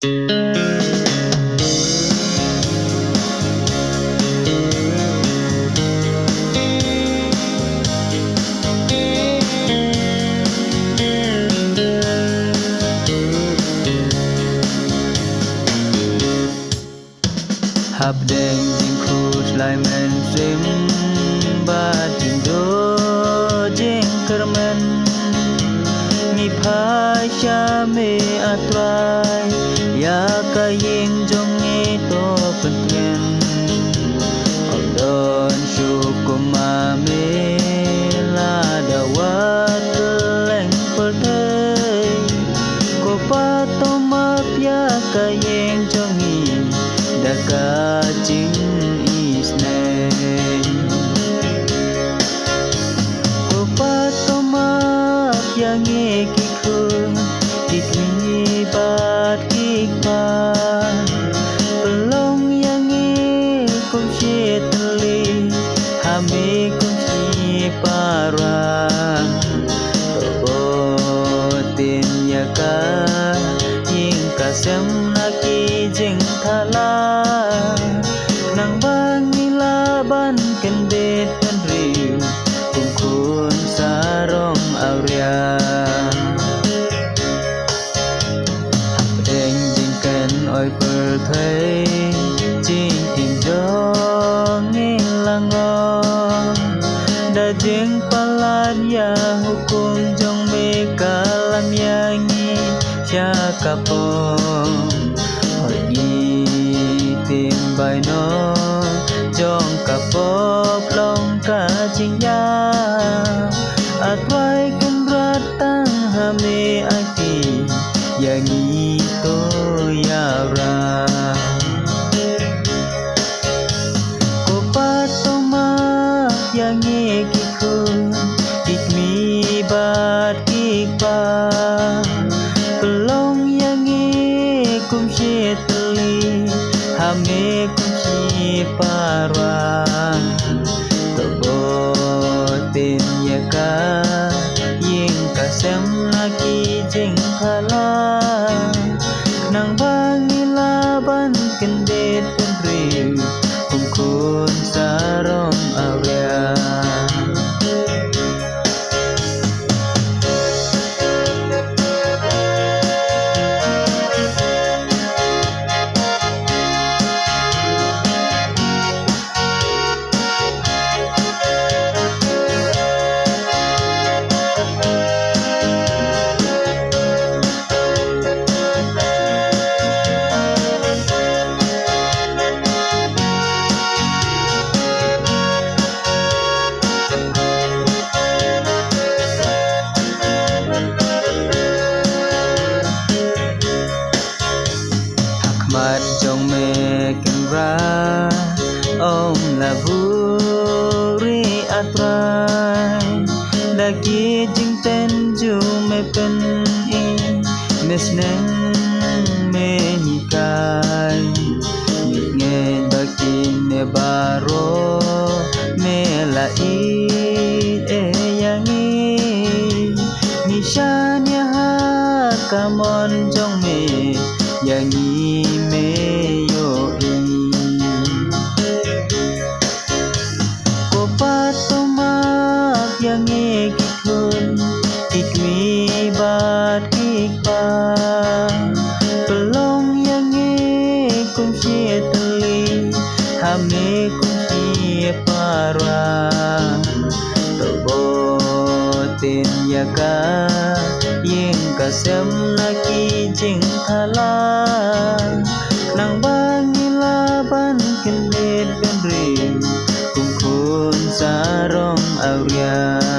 Hấp đen dinh khút lại men sim ba tin do jeng kermen mi phai cha me atrai ya ka yeng jong e to pengen odon shukuma me la dawat leng pertai ko pa to ma pya ka yeng jong e Daka jing isne Ko patoma piange kikun Kikni bat kikpa Pelong yange kum shetli Hame kum si para Tobotin yaka Ying kasem naki jing thala Nang bangilaban kendet penriu Kungkun sarong auria Hapdeng jingkan oi perthai Jing injong nilango Da jing palat ya hukum jong me kalam yangi Syakapong Tim bài nó trong cả pop long cả chính ya at vai kan ratang hame aki yang ito yara ko patoma yang ikikun ikmi bat ikpa pelong yang ikum shetli Hame kunci parang Tobotin yaka Ying kasem laki jing kala Nang bangilaban kendet penriu Kungkun sarong aurea Mặt trong mê kinh ra ông là vuri atrai đã kia chính tên dù mê pen in mê sneng mê hi kai nghe đôi tin mê baro mê la ít e yang ni sha nya ha kamon trong mê yang me yo ko patoma yang ikikun ikmi bat ikpa pelong yang ikum shetli hame kum si para tobotin yaka Ying kasem laki jing thala Nang bangilaban kendet penriu Kungkun sarong auria